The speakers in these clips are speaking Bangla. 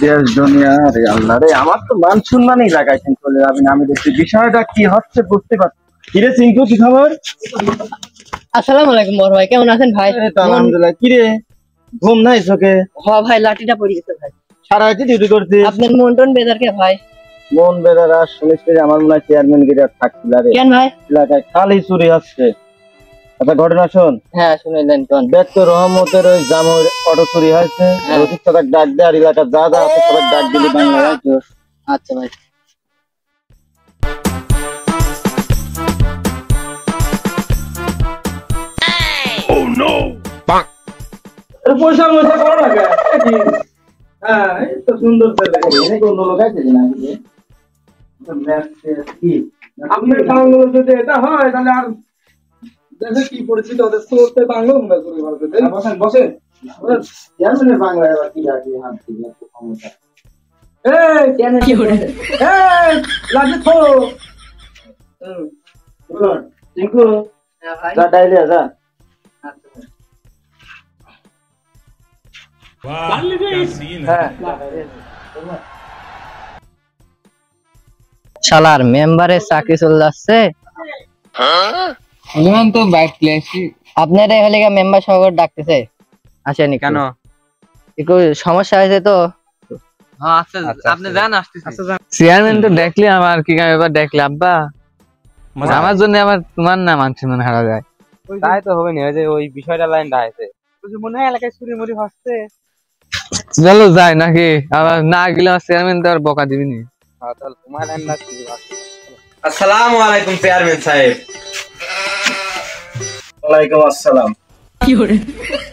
দেশ দুনিয়া রে আল্লাহ রে, আমার তো মান সম্মানই লাগাইছেন চলে যাবেন। আমি দেখছি বিষয়টা কি হচ্ছে বুঝতে পারছি। কিরে চিঙ্কু, কি খবর? আসসালামু আলাইকুম বড় ভাই, কেমন আছেন ভাই? আলহামদুলিল্লাহ। কিরে ঘুম নাই চোখে? ভাই লাঠিটা পড়ে গেছে ভাই। সারা রাত ডিউটি করছিস? আপনার মন টন বেজার কে ভাই? মন বেজার আর শুনিস আমার মনে হয় চেয়ারম্যান গিরি আর থাকছিল রে। কেন ভাই? এলাকায় খালি চুরি হচ্ছে। আচ্ছা ঘটনা শোন। হ্যাঁ শুনাইলেন কোন? ব্যক্ত রহমতের ওই জামুর অটো চুরি হয়েছে। রশিদ সাদাক ডাক দে, আর এলাকার যা যা আছে সবাই ডাক দিলি বাংলায়। আচ্ছা ভাই। পয়সা ময়সা করো না কেন? হ্যাঁ এই তো সুন্দর ছেলে। এনে কোন লোক আছে নাকি? আপনার খাওয়াগুলো যদি এটা হয় তাহলে আর দেখে কি পরিচিত ওদের চলতে বাংলা উন্নয়ন করে বলতে। বসেন বসেন। চেয়ারম্যানের বাংলায় আবার কি আছে? হাত দিয়ে ক্ষমতা। এই কেন কি করে? এই লাগে তো। বলুন টিঙ্কু। হ্যাঁ ভাই। যা ডাইলে যা। আচ্ছা ভাই। শালার মেম্বারের চাকরি চলে যাচ্ছে। তো বাইক প্লেসি আপনার এখানে মেম্বার সহকার ডাকতেছে, আসেনি কেন? একটু সমস্যা হয়েছে তো। হ্যাঁ আচ্ছা আপনি যান, আসতেছি। চেয়ারম্যান তো দেখলি আমার কি ব্যাপার দেখলে আব্বা, আমার জন্য আবার তোমার না মানছি মনে হারা যায়। তাই তো হবে না, ওই যে ওই বিষয়টা লাইন দাঁড়াইছে মনে হয় এলাকায় চুরি মুড়ি হচ্ছে। চলো যাই নাকি, আবার না গেলে চেয়ারম্যান তো আর বকা দিবিনি। তোমার লাইন না। আসসালামু আলাইকুম চেয়ারম্যান সাহেব। ওয়ালাইকুম আসসালাম।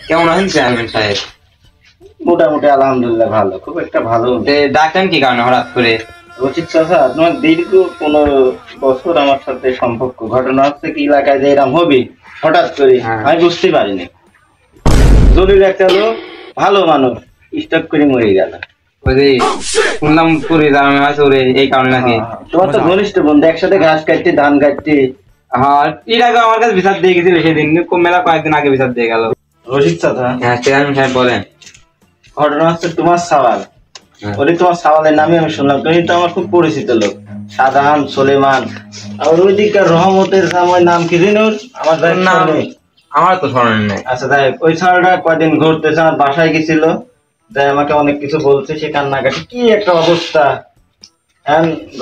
কেমন আছেন চেয়ারম্যান সাহেব? মোটামুটি আলহামদুলিল্লাহ ভালো, খুব একটা ভালো। ডাকলেন কি কারণে হঠাৎ করে? রচিত চাচা, তোমার দীর্ঘ 15 বছর আমার সাথে সম্পর্ক। ঘটনা হচ্ছে কি এলাকায় যে এরকম হবে হঠাৎ করে আমি বুঝতে পারিনি। জরুরি একটা লোক, ভালো মানুষ, স্টক করে মরে গেল। ওই যে শুনলাম পুরি জানানো হয়েছে ওরে, এই কারণে নাকি? তোমার তো ঘনিষ্ঠ বন্ধু, একসাথে ঘাস কাটতে ধান কাটতে। হ্যাঁ এর আগে আমার কাছে বিচার দিয়ে গেছিল, সেদিন মেলা কয়েকদিন আগে বিচার দিয়ে গেল। রশিদ চাচা। হ্যাঁ চেয়ারম্যান সাহেব বলেন। ঘটনা হচ্ছে তোমার সওয়াল। ওরে তোমার সওয়ালের নামে আমি শুনলাম, তুমি তো আমার খুব পরিচিত লোক, শাহজাহান সুলেমান। আর ওই দিককার রহমতের জামাই নাম কি জানো? আমার নাম আমার তো স্মরণ নেই। আচ্ছা যাই, ওই ছাড়াটা কয়দিন ঘুরতেছে, আমার বাসায় গেছিল, তাই আমাকে অনেক কিছু বলছে, সে কান্নাকাটি কি একটা অবস্থা।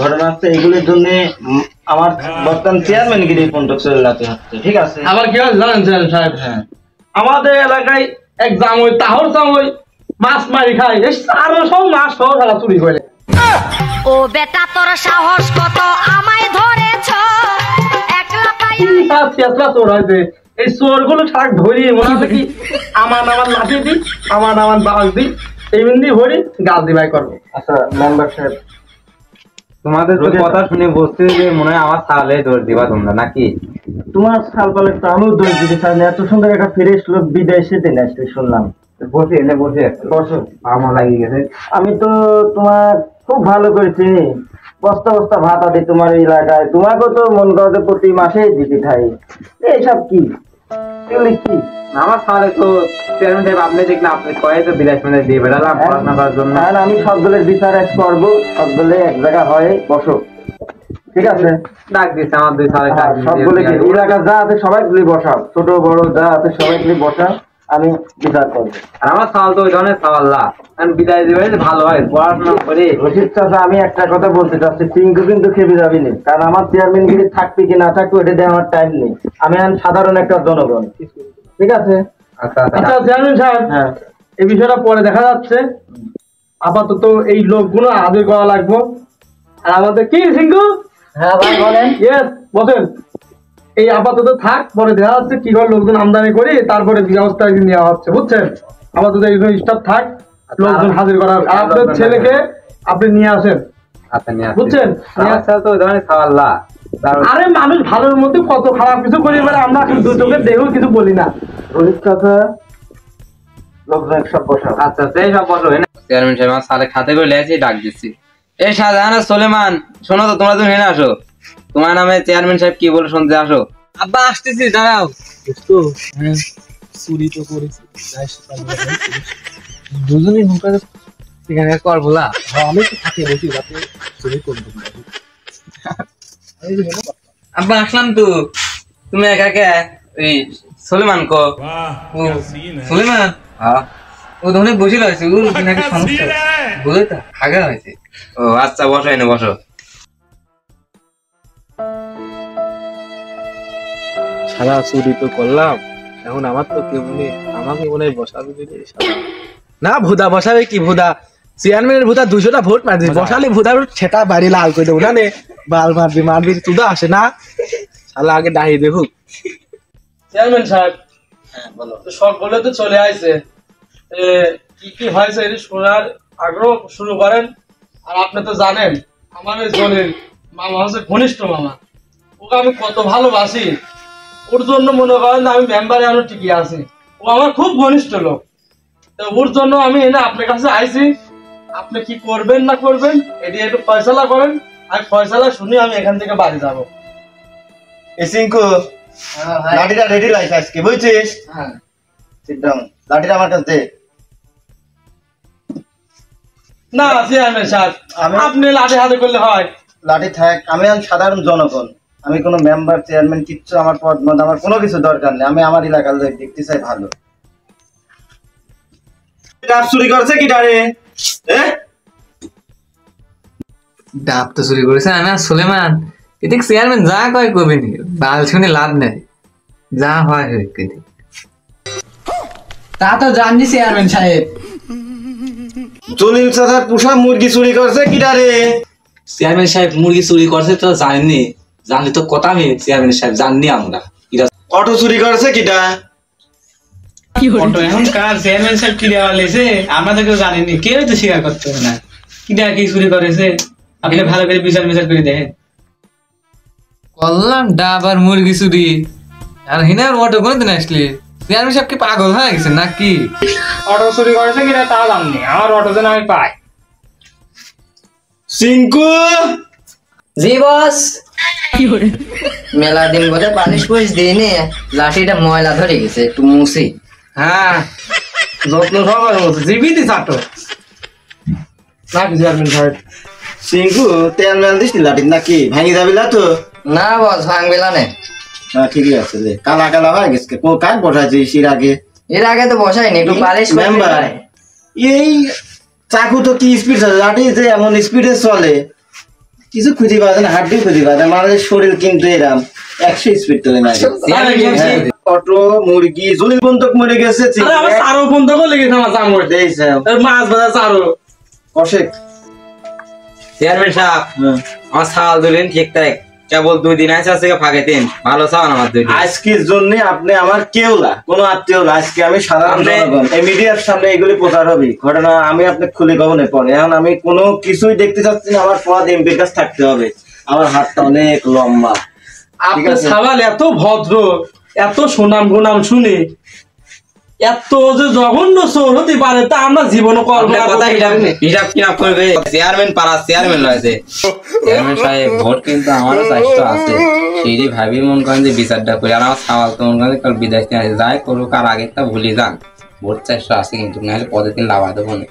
ঘটনা হচ্ছে এগুলির জন্য আমার বর্তমান চেয়ারম্যান গিরি পর্যন্ত চলে যেতে হচ্ছে। ঠিক আছে, আবার কি হয় জানেন চেয়ারম্যান সাহেব? হ্যাঁ আমাদের এলাকায় এক জামই তাহর জামই মাছ মারি খায়, আরো সব মাছ সহ খেলা চুরি করে। ও বেটা তোর সাহস কত আমায় ধরেছ একলা পাই ফেসলা চোর হয়েছে। এই চোর গুলো ঠাক ধরিয়ে মনে হচ্ছে কি আমার লাঠি দি, আমার বাস দি, এই বিন্দি ভরি গাছ দিবাই করবো। আচ্ছা মেম্বার সাহেব, তোমাদের তো কথা শুনে বসতে যে মনে হয় আমার সালে দৌড় দিবা তোমরা নাকি? তোমার সাল পালে তো আমিও দোষ দিতে চাই না। এত সুন্দর একটা ফ্রেশ লোক বিদেশে দিন আসতে শুনলাম। বসে এনে বসে বসো। আমার লাগিয়ে গেছে। আমি তো তোমার খুব ভালো করেছি, বস্তা বস্তা ভাত আদি তোমার এই এলাকায়। তোমাকেও তো মন করতে প্রতি মাসে দিতে থাই। এইসব কি এগুলি কি? আমার সালে তো চেয়ারম্যান সাহেব আপনি দেখলেন, আপনি কয়ে তো বিলাস মানে দিয়ে বেড়ালাম পড়াশোনা করার জন্য। আমি সবগুলোর বিচার করবো, সবগুলো এক জায়গা হয় বসো। ঠিক আছে, ডাক দিচ্ছে আমার দুই সালে সবগুলো এলাকা যা আছে সবাইগুলি বসাও, ছোট বড় যা আছে সবাইগুলি বসা, আমি বিচার করবো। আর আমার সাল তো ওই ধরনের সাওয়াল্লা বিদায় দেবে ভালো হয় পড়াশোনা করে। রশিদ চাচা, আমি একটা কথা বলতে চাচ্ছি, টিঙ্কু কিন্তু খেপে যাবি না, কারণ আমার চেয়ারম্যান গিরি থাকবে কি না থাকবে এটা দিয়ে আমার টাইম নেই। আমি সাধারণ একটা জনগণ। ঠিক আছে? আচ্ছা চেয়ারম্যান সাহেব, হ্যাঁ এই বিষয়টা পরে দেখা যাচ্ছে। আপাতত এই লোকগুলো আদর করা লাগবে। আর আমাদের কি সিংহু? হ্যাঁ ভাই বলেন। ইয়েস বসেন। এই আপাতত থাক, পরে দেখা যাচ্ছে কি করে লোকজন আমদানি করি, তারপরে ব্যবস্থা নেওয়া হচ্ছে, বুঝছেন? আপাতত এইগুলো স্টাফ থাক, লোকজন হাজির করার। আর আপনার ছেলেকে আপনি নিয়ে আসেন। আচ্ছা নিয়ে বুঝছেন? তো ওই ধরনের সাওয়াল্লা। আরে মানুষ ভালোর মধ্যে কত খারাপ কিছু করি, এবারে আমরা দু চোখে দেখেও কিছু বলি না। রশিদ চাচা, লোকজন সব বসাও। আচ্ছা সেই সব বসো। চেয়ারম্যান সাহেব আমার সালে খাতে করে লেছি, ডাক দিচ্ছি। এই শাহজাহান সুলেমান, শোনো তো, তোমরা তুমি হেনে আসো। তোমার নামে চেয়ারম্যান সাহেব কি বলে শুনতে আসো। আব্বা আসতেছি, দাঁড়াও। চুরি তো করেছি, দুজনেই হুঁকারে এখানে কর ভোলা আমি তো থাকি বসি যাতে চুরি করবো আব্বা আসলাম তো, তুমি একা একা ওই সুলেমান কো সুলেমান ও ধরে বসে রয়েছে, ওর নাকি সমস্যা বুঝলে তো আগা হয়েছে। ও আচ্ছা বসো, এনে বসো। সারা চুরি তো করলাম, এখন আমার তো কেউ নেই, আমাকে মনে হয় বসাবে দিলে না। ভুদা বসাবে কি, ভুদা চেয়ারম্যানের ভুদা 200টা ভোট মারবে, বসালে ভুদা সেটা বাড়ি লাল করে দেবো না নে, বাল মারবি মারবি তুদা আসে না, শালা আগে ডাহি দেখুক। চেয়ারম্যান সাহেব তো সব বলে তো চলে আসছে, কি কি হয়েছে এটা শোনার আগ্রহ শুরু করেন। আর আপনি তো জানেন আমার ওই জনের মামা হচ্ছে ঘনিষ্ঠ মামা, ওকে আমি কত ভালোবাসি, ওর জন্য মনে করেন আমি মেম্বারে আরো টিকে আছি, ও আমার খুব ঘনিষ্ঠ লোক। তো ওর জন্য আমি এনে আপনার কাছে আইছি, আপনি কি করবেন না করবেন এটি একটু ফয়সালা করেন, আর ফয়সালা শুনে আমি এখান থেকে বাড়ি যাবো। এসিংকু লাঠিটা রেডি লাইস আজকে বুঝছিস? হ্যাঁ সিট ডাউন, লাঠিটা আমার কাছে দে। না চেয়ারম্যান সাহেব, আপনি লাঠি হাতে করলে হয়? লাঠি থাক, আমি সাধারণ জনগণ, আমি কোনো মেম্বার চেয়ারম্যান কিচ্ছু আমার পদ মত আমার কোনো কিছু দরকার নেই, আমি আমার এলাকার লোক দেখতে চাই ভালো। ডাব চুরি করছে কি ডারে? ডাব তো চুরি করেছে না সুলেমান, এদিক চেয়ারম্যান যা কয় করবে নি, বাল শুনে লাভ নেই, যা হয় তা তো জানি চেয়ারম্যান সাহেব। জলিল চাচার পোষা মুরগি চুরি করছে কি ডারে? চেয়ারম্যান সাহেব মুরগি চুরি করছে তো জানেননি, জানলে তো কথা আমি চেয়ারম্যান সাহেব জাননি আমরা। অটো চুরি করছে কিটা? অটো এখন কার চেয়ারম্যান সাহেব কি দেওয়া লেছে আমরা তো কেউ জানিনি, কেউ তো স্বীকার করতে হবে না কিটা কি চুরি করেছে। আপনি ভালো করে বিচার করে দেখেন। করলাম ডাব আর মুরগি চুরি, আর হিনার অটো কোনদিন আসলি? চেয়ারম্যান সাহেব কি পাগল হয়ে গেছে নাকি? অটো চুরি করেছে কিনা তা জাননি, আমার অটো যেন আমি পাই। সিংকু জি বস। মেলা দিন বোধহয় পালিশ পুলিশ দিইনি, লাঠিটা ময়লা ধরে গেছে, একটু মুছি। হ্যাঁ যত্ন সবার মতো জীবিতই ছাত্র নাকি চেয়ারম্যান সাহেব? সিংকু তেল মেল দিস লাঠি নাকি ভাঙি যাবি না তো? না বস ভাঙবেলা নে। না ঠিকই আছে রে, কালা কালা হয়ে গেছে। কাজ বসাইছিস এর আগে তো বসাইনি, একটু পালিশ করে মেম্বার এই চাকু তো কি স্পিড চলে, লাঠি যে এমন স্পিডে চলে কিছু খুঁজে পাওয়া যায় না, হাড্ডি খুঁজে পাওয়া যায়। মানুষের শরীর কিন্তু এরাম 100 স্পিড চলে না। অটো মুরগি জলিল বন্ধক মরে গেছে, আমার চারো বন্ধ করে লেগেছে, আমার জামর মাছ বাজার চারো কষেক। চেয়ারম্যান সাহেব আমার ছাল দিলেন ঠিকঠাক, কেবল 2 দিন আছে ফাঁকে দিন, ভালো চান আমার 2 দিন। আজকের জন্য আপনি আমার কেউ না, কোনো আত্মীয় না, আজকে আমি সাধারণ জনগণ, এই মিডিয়ার সামনে এগুলি প্রচার হবে ঘটনা, আমি আপনি খুলে কখনো পরে। এখন আমি কোনো কিছুই দেখতে চাচ্ছি না, আমার পদ এমপির কাছে থাকতে হবে, আমার হাতটা অনেক লম্বা। আপনার সাবাল এত ভদ্র, এত সুনাম গুনাম শুনে এত যে জঘন্য চোর হতে পারে তা আমরা জীবনে কল্পনা কথা হিসাব কিনা করবে। চেয়ারম্যান পাড়া চেয়ারম্যান রয়েছে, চেয়ারম্যান সাহেব ভোট কিন্তু আমারও চাইতো আছে, সেই ভাবি মন করেন যে বিচারটা করে। আর আমার সওয়াল তো মন করেন কাল বিদেশ নিয়ে যাই করুক, আর আগেরটা ভুলে যান, ভোট 400 আছে কিন্তু নাহলে পদের দিন লাভা দেবো না।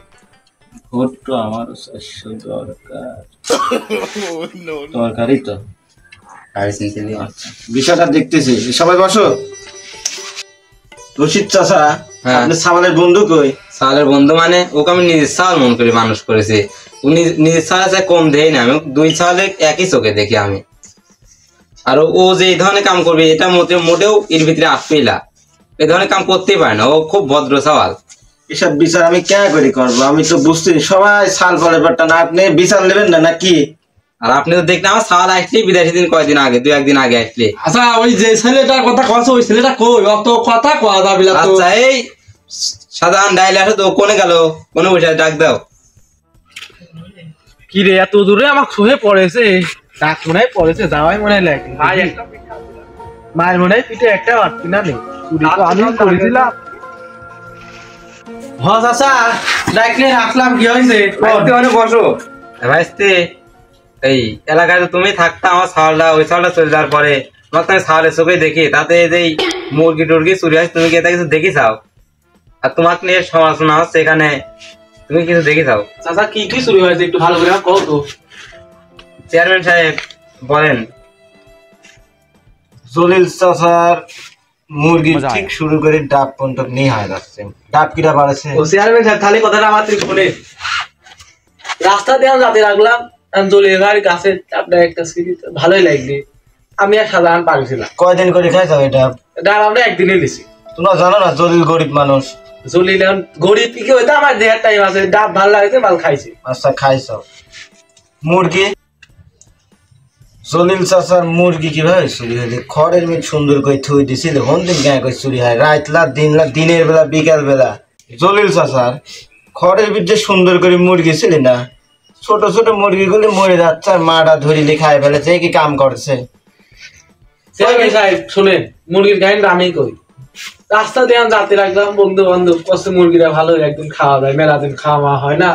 ভোট তো আমারও 400 দরকার, দরকারই তো। বিষয়টা দেখতেছি, সবাই বসো। রশিদ চাচা আপনি সামালের বন্ধু কই? সালের বন্ধু মানে ওকে আমি নিজের সাল মন করে মানুষ করেছি, উনি নিজের সাল আছে কম দেয় না, আমি 2 সালে একই চোখে দেখি আমি। আর ও যে এই ধরনের কাম করবে এটা মোটেও এর ভিতরে আসবেই না, এই ধরনের কাম করতেই পারে না, ও খুব ভদ্র সওয়াল। এসব বিচার আমি কেন করে করবো? আমি তো বুঝছি সবাই সাল ফলের ব্যাপারটা না, আপনি বিচার নেবেন না নাকি? আর আপনি তো দেখলেন আমার সাল আসলে বিদেশি দিন কয়দিন আগে, 2-1 দিন আগে আসলে। আচ্ছা ওই যে ছেলেটার কথা কইছো, ওই ছেলেটা কই? অত কথা কওয়া যাবে না তো। আচ্ছা এই সাধারণ ডাইলে আসো তো, কোনে গেল? কোনে বসে ডাক দাও। কি রে এত দূরে আমার শুয়ে পড়েছে, ডাক মনে হয় পড়েছে, যাওয়াই মনে হয় লাগে। মায়ের মনে হয় পিঠে একটা বাড়তি না নেই, চুরি তো আমি করেছিলাম। হ্যাঁ চাচা ডাকলে রাখলাম, কি হয়েছে? বসো ভাইস্তে, এই এলাকায় তো তুমি থাকতা, আমার ছাওয়ালটা ওই ছাওয়ালটা চলে যাওয়ার পরে তোমার ছাওয়ালের চোখে দেখি, তাতে যে মুরগি টুরগি চুরি হয় তুমি কি এটা কিছু দেখি চাও? আর তোমাকে নিয়ে সমালোচনা হচ্ছে এখানে, তুমি কিছু দেখে যাও। চাচা কি কি চুরি হয়েছে একটু ভালো করে কও তো। চেয়ারম্যান সাহেব বলেন। জলিল চাচার মুরগি ঠিক শুরু করে ডাব পর্যন্ত নিয়ে হয়ে যাচ্ছে। ডাব কিটা বাড়াচ্ছে? ও চেয়ারম্যান সাহেব তাহলে কথাটা আমার থেকে শুনে। রাস্তা দিয়ে আমি যাতে রাখলাম জলিল গাড়ি কাছে আপনার একটা সিঁড়ি ভালোই লাগবে। আমি আর সাধারণ পারছিলাম। কয়দিন করে খাই যাবে ডাব? ডাব আমরা একদিনে দিছি। তোমরা জানো না জলিল গরিব মানুষ। জলিল গরিব কি হইতো আমার দেড় টাইম আছে, ডাব ভালো লাগছে ভালো খাইছি। আচ্ছা খাইছ। মুরগি জলিল চাচার মুরগি কিভাবে চুরি হয়েছে? খড়ের মিট সুন্দর করে থুই দিছিল, কোন দিন গায়ে করে চুরি হয়? রাতলা দিনের বেলা বিকাল বেলা জলিল চাচার খড়ের মিট যে সুন্দর করে মুরগি ছিল না, ছোট ছোট মুরগিগুলি মরে যাচ্ছে আর মাটা ধরিলে খাই ফেলেছে। কি কাম করছে? চেয়ারম্যান সাহেব শুনেন, মুরগির কাহিনীটা আমি কই। রাস্তা দিয়ে আমি যাতে রাখলাম, বন্ধু বান্ধব কষ্ট মুরগিরা ভালো একদিন খাওয়া যায়, মেলা দিন খাওয়া হয় না।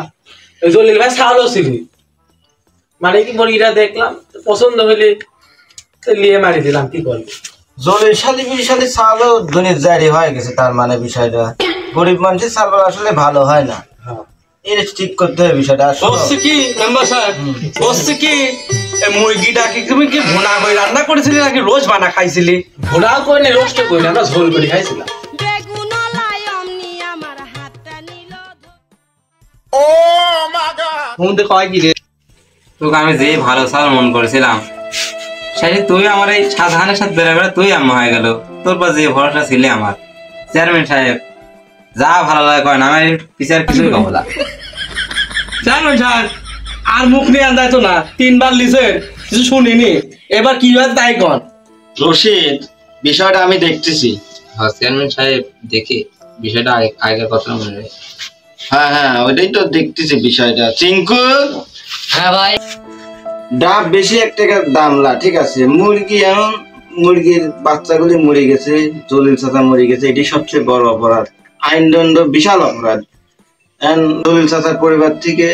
ওই জলিল ভাই ছাড়ও ছিল, মানে কি মুরগিটা দেখলাম পছন্দ হইলে নিয়ে মারি দিলাম। কি করবো? জলিল শালি চালও ধনির জারি হয়ে গেছে, তার মানে বিষয়টা গরিব মানুষের চাল আসলে ভালো হয় না। এটা ঠিক করতে হবে বিষয়টা। বলছি কি মেম্বার সাহেব, বলছি কি মুরগিটা কি তুমি কি ভুনা করে রান্না করেছিলে নাকি রোজ বানা খাইছিলি? ভুনা করে না, রোস্ট করে আমরা ঝোল করে খাইছিলাম। তোকে আমি যে ভালো চাল মন করেছিলাম, সেই তুই আমার এই সাধারণের সাথে বেড়ে তুই আম্মা হয়ে গেল। তোর পর যে ভরসা ছিলে আমার। চেয়ারম্যান সাহেব যা ভালো লাগে কয় না, আমার পিছার কিছুই কব না। চেয়ারম্যান সাহেব আর মুখ নিয়ে আন্দায় তো না, 3 বার লিছে কিছু শুনিনি, এবার কি হয় তাই কর। রশিদ, বিষয়টা আমি দেখতেছি। হ্যাঁ চেয়ারম্যান সাহেব দেখি বিষয়টা আগের কথা মনে হয়। হ্যাঁ ওইটাই তো দেখতেছি বিষয়টা। চিঙ্কু, হ্যাঁ ভাই। ডাব বেশি 1 টাকার দামলা, ঠিক আছে। মুরগি এখন মুরগির বাচ্চাগুলি মরে গেছে, জলিল চাচা মরে গেছে, এটি সবচেয়ে বড় অপরাধ। আইনদণ্ড বিশাল অপরাধ। জলিল চাচার পরিবার থেকে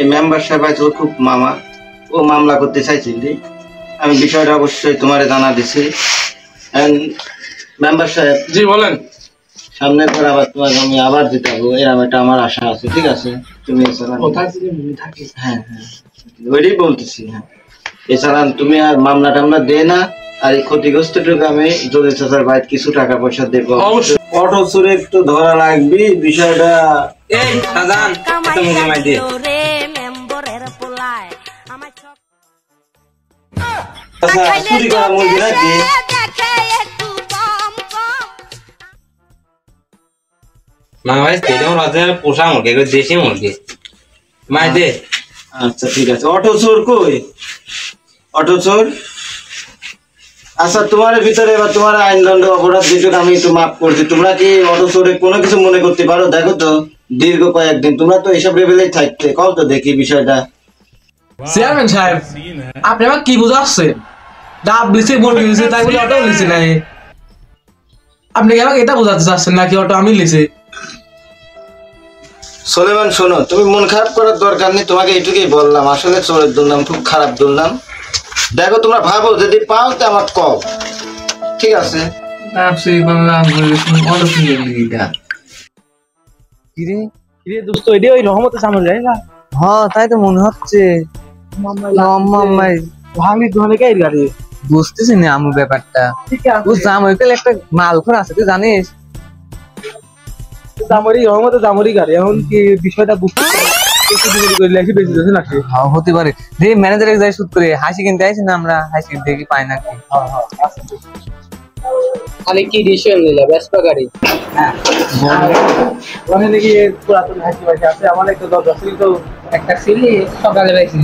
এই মেম্বার সাহেব আছে, খুব মামা, ও মামলা করতে চাইছিল। আমি বিষয়টা অবশ্যই তোমারে জানা দিছি। মেম্বার সাহেব, জি বলেন। সামনে পর আবার তোমাকে আমি আবার জিতাবো, এরকম একটা আমার আশা আছে, ঠিক আছে? তুমি হ্যাঁ ওইটাই বলতেছি। হ্যাঁ, এছাড়া তুমি আর মামলা টামলা দে না, আর এই ক্ষতিগ্রস্তটুকু আমি জলিল চাচার বাইরে কিছু টাকা পয়সা দেবো। অটো চোরে একটু ধরা লাগবে বিষয়টা। এই সাজান তুমি জমাই দে। আচ্ছা, চুরি করা মুরগি নাকি? না ভাই তেলেও রাজের পোষা মুরগি, এগুলো দেশি মুরগি। মাই দে। আচ্ছা ঠিক আছে। অটো চোর কই? অটো চোর? আচ্ছা তোমার ভিতরে এবার তোমার আইনদণ্ড অপরাধ যেটুকু আমি একটু মাফ করছি। তোমরা কি অটো চোরে কোনো কিছু মনে করতে পারো? দেখো তো দীর্ঘ কয়েকদিন তোমরা তো এইসব লেভেলেই থাকতে, কও তো দেখি বিষয়টা। চেয়ারম্যান সাহেব আপনি আমার কি বুঝাচ্ছেন? ডাব লিছে, মুরগি লিছে, তাই বলে অটো লিছে নাই? আপনি কি আমাকে এটা বোঝাতে চাচ্ছেন নাকি অটো আমি লিছি? সোলেমান শোনো, তুমি মন খারাপ করার দরকার নেই, তোমাকে এইটুকুই বললাম। আসলে চোরের দুর্নাম খুব খারাপ দুর্নাম। দেখো তোমরা ভাবো, যদি পাও তো আমার কও, ঠিক আছে? কিরে দোস্ত, এটা ওই রহমতের সামনে যায় না? হ্যাঁ তাই তো মনে হচ্ছে। ভাঙলি দোকানে কে গাড়ি বুঝতেছি না আমি ব্যাপারটা। বুঝলাম ওইখানে একটা মালখোর আছে, তুই জানিস? রহমতের জামরি গাড়ি, এখন কি বিষয়টা বুঝতে হতে পারে। যে ম্যানেজারে যাই শুট করে হাসি কিনতে আইছি না, আমরা হাসি কিনতে কি পাই নাকি? আমি কি ডিসিশন নিলাম? বেসপা গাড়ি। হ্যাঁ ওখানে নাকি পুরাতন হাসি বাসি আছে। আমার একটা দরকার ছিল, তো একটা সিলি সকালে পাইছি।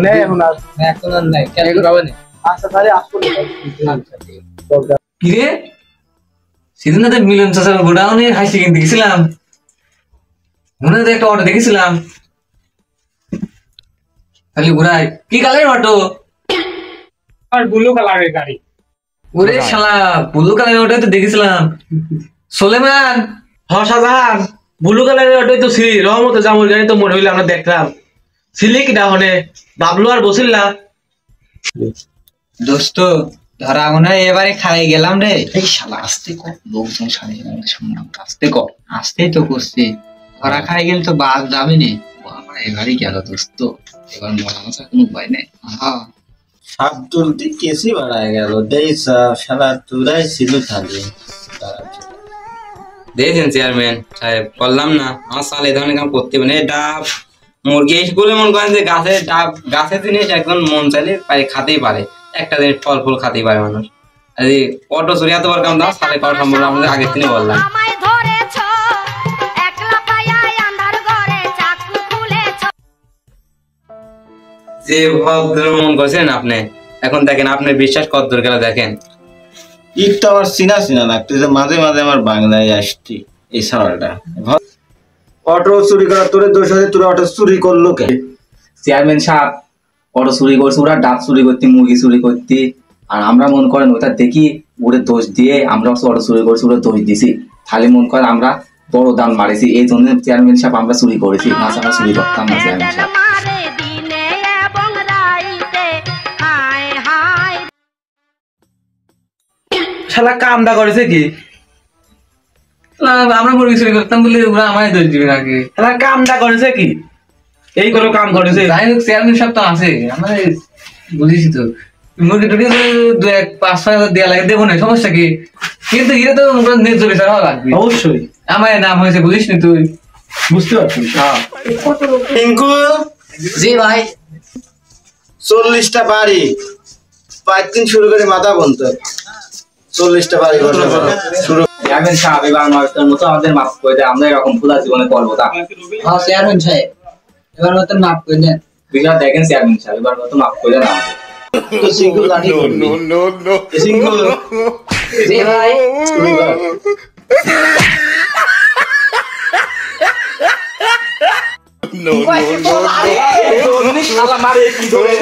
নেই এখন আর এখন আর নাই, কেন পাবে না? আচ্ছা তাহলে আসবো। কিরে সেদিন না মিলন চাচার গোডাউনে হাসি কিনতে গেছিলাম, মনে হয় একটা অটো দেখেছিলাম। খালি ঘুরাই কি কালারের অটো? আর ব্লু কালারের গাড়ি। ওরে শালা ব্লু কালারের অটো তো দেখেছিলাম। সোলেমান হ্যাঁ শাহজাহান, ব্লু কালারের অটোই তো ছিল। রহমতে জামুর গাড়ি তো মনে হইলে আমরা দেখলাম। ছিলি কি না হনে বাবলু আর বসিল না? দোস্ত ধরা মনে হয় এবারে খাই গেলাম রে। এই শালা আসতে কর, লোকজন সামনে শুনলাম, আসতে কর। আসতেই তো করছি। ওরা খাই গেলে তো বাদ যাবে নি। আমার এবারই গেল দোস্ত, এবার মরা মশা কোনো উপায় নেই। হ্যাঁ সাপ তুলতে কেসি বাড়ায় গেল, দেই সারা তুরাই ছিল খালি। দেখছেন চেয়ারম্যান সাহেব, বললাম না আমার সাল এই ধরনের কাম করতে হবে না। ডাব মুরগি স্কুলে মন করেন যে গাছের ডাব, গাছের জিনিস একজন মন চাইলে খাতেই পারে, একটা জিনিস ফল ফুল খাতেই পারে মানুষ। আর এই অটো চুরি এত বড় কাম দাও সালে করা সম্ভব না, আমাদের আগের দিনে বললাম। যে ভদ্র মন করছেন আপনি, এখন দেখেন আপনার বিশ্বাস কত দূর গেল দেখেন। ঈদ তো আমার চিনা চিনা লাগতেছে, মাঝে মাঝে আমার বাংলায় আসছি এই সওয়ালটা। অটো চুরি করা তোর দোষ আছে, তোর অটো চুরি করলো কে? চেয়ারম্যান সাহেব অটো চুরি করছে, ওরা ডাব চুরি করতে, মুরগি চুরি করতে, আর আমরা মন করেন ওটা দেখি ওরে দোষ দিয়ে আমরা অটো চুরি করছি, ওরা দোষ দিছি, তাহলে মন করেন আমরা বড় দাম মারিছি, এই জন্য চেয়ারম্যান সাহেব আমরা চুরি করেছি, মাছ আমরা চুরি করতাম না চেয়ারম্যান সাহেব। শালা কামটা করেছে কি? আমরা মুরগি চুরি করতাম বলে ওরা আমায় দোষ দিবে নাকি? শালা কামটা করেছে কি? এই কোনো কাম করেছে? যাই হোক চেয়ারম্যান সাহেব তো আছে, আমরা বুঝেছি তো, মুরগি টুকি 2-5-6 দেওয়া লাগে, দেবো না, সমস্যা কি? কিন্তু এটা তো ন্যায্য বিচার হওয়া লাগবে। অবশ্যই আমার নাম হয়েছে, বুঝিস নি তুই? বুঝতে পারছিস? হ্যাঁ। টিঙ্কু জি ভাই। 40টা বাড়ি 5 দিন শুরু করে মাথা বন্ধ, 40টা বাড়ি শুরু। চেয়ারম্যান সাহেব এবার আমার মতো আমাদের মাফ করে দেয়, আমরা এরকম ভুল জীবনে করবো তা। হ্যাঁ চেয়ারম্যান সাহেব, এবার মতন মাফ করে দেন। বিষয় দেখেন চেয়ারম্যান সাহেব, এবার মতো মাফ করে দেন আমাদের। তো সিঙ্গল লাঠি করবি। সিঙ্গল জি ভাই। শুরু কর। শালা মারে কি করে?